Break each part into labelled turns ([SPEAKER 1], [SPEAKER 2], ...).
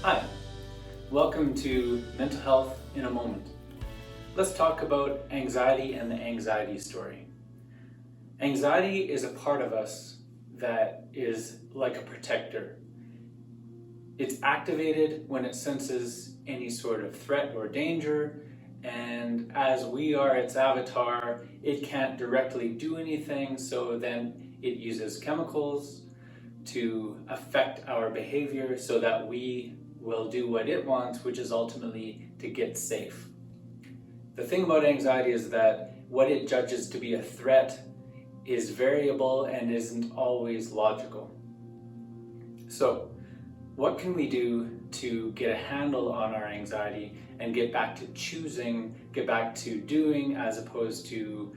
[SPEAKER 1] Hi, welcome to Mental Health in a Moment. Let's talk about anxiety and the anxiety story. Anxiety is a part of us that is like a protector. It's activated when it senses any sort of threat or danger, and as we are its avatar, it can't directly do anything, so then it uses chemicals to affect our behavior so that we will do what it wants, which is ultimately to get safe. The thing about anxiety is that what it judges to be a threat is variable and isn't always logical. So, what can we do to get a handle on our anxiety and get back to choosing, get back to doing, as opposed to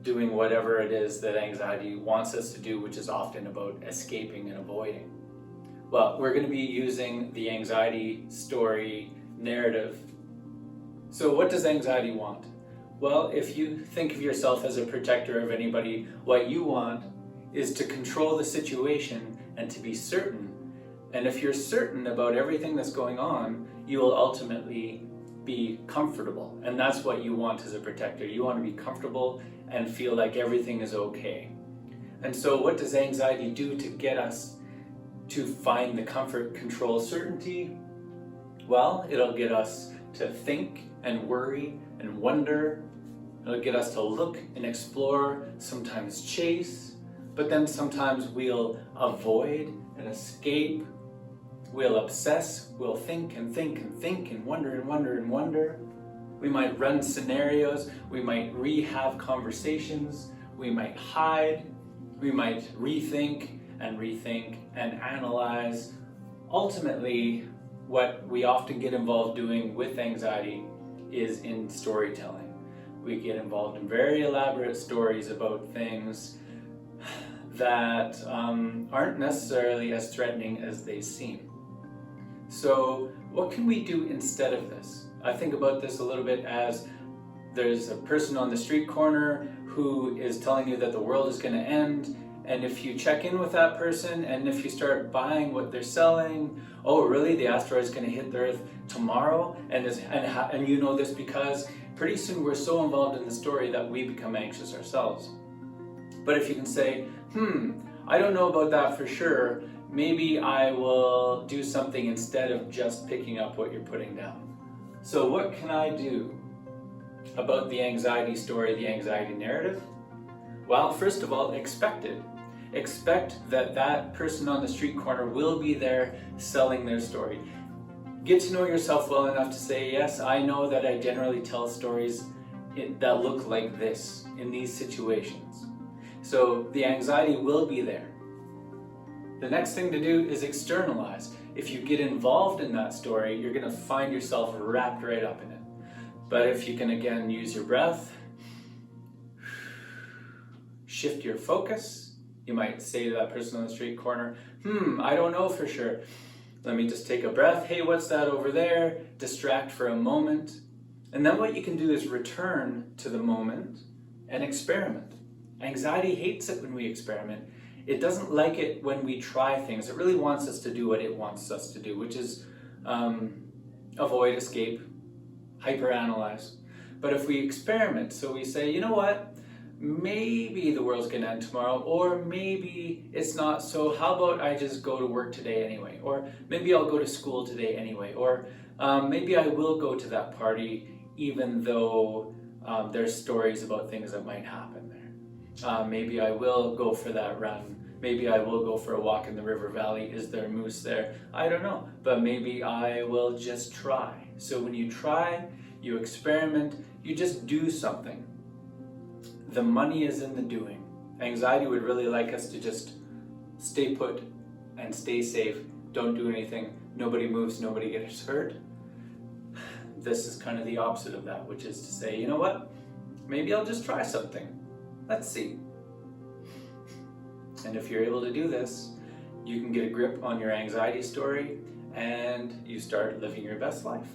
[SPEAKER 1] doing whatever it is that anxiety wants us to do, which is often about escaping and avoiding? Well, we're going to be using the anxiety story narrative. So what does anxiety want? Well, if you think of yourself as a protector of anybody, what you want is to control the situation and to be certain. And if you're certain about everything that's going on, you will ultimately be comfortable. And that's what you want as a protector. You want to be comfortable and feel like everything is okay. And so what does anxiety do to get us to find the comfort, control, certainty? Well, it'll get us to think and worry and wonder. It'll get us to look and explore, sometimes chase, but then sometimes we'll avoid and escape. We'll obsess, we'll think and think and think and wonder and wonder and wonder. We might run scenarios, we might re-have conversations, we might hide, we might rethink and analyze. Ultimately, what we often get involved doing with anxiety is in storytelling. We get involved in very elaborate stories about things that aren't necessarily as threatening as they seem. So what can we do instead of this? I think about this a little bit as there's a person on the street corner who is telling you that the world is going to end, and if you check in with that person and if you start buying what they're selling, oh really, the asteroid is going to hit the Earth tomorrow, and you know this because pretty soon we're so involved in the story that we become anxious ourselves. But if you can say, I don't know about that for sure, maybe I will do something instead of just picking up what you're putting down. So what can I do about the anxiety story, the anxiety narrative? Well, first of all, expect it. Expect that that person on the street corner will be there selling their story. Get to know yourself well enough to say, yes, I know that I generally tell stories that look like this in these situations. So the anxiety will be there. The next thing to do is externalize. If you get involved in that story, you're going to find yourself wrapped right up in it. But if you can again use your breath, shift your focus, you might say to that person on the street corner, I don't know for sure. Let me just take a breath. Hey, what's that over there? Distract for a moment. And then what you can do is return to the moment and experiment. Anxiety hates it when we experiment. It doesn't like it when we try things. It really wants us to do what it wants us to do, which is avoid, escape, hyperanalyze. But if we experiment, so we say, you know what, maybe the world's gonna end tomorrow, or maybe it's not, so how about I just go to work today anyway, or maybe I'll go to school today anyway, or maybe I will go to that party even though there's stories about things that might happen there. Maybe I will go for that run. Maybe I will go for a walk in the river valley. Is there moose there? I don't know, but maybe I will just try. So when you try, you experiment, you just do something. The money is in the doing. Anxiety would really like us to just stay put and stay safe. Don't do anything. Nobody moves, nobody gets hurt. This is kind of the opposite of that, which is to say, you know what? Maybe I'll just try something. Let's see. And if you're able to do this, you can get a grip on your anxiety story and you start living your best life.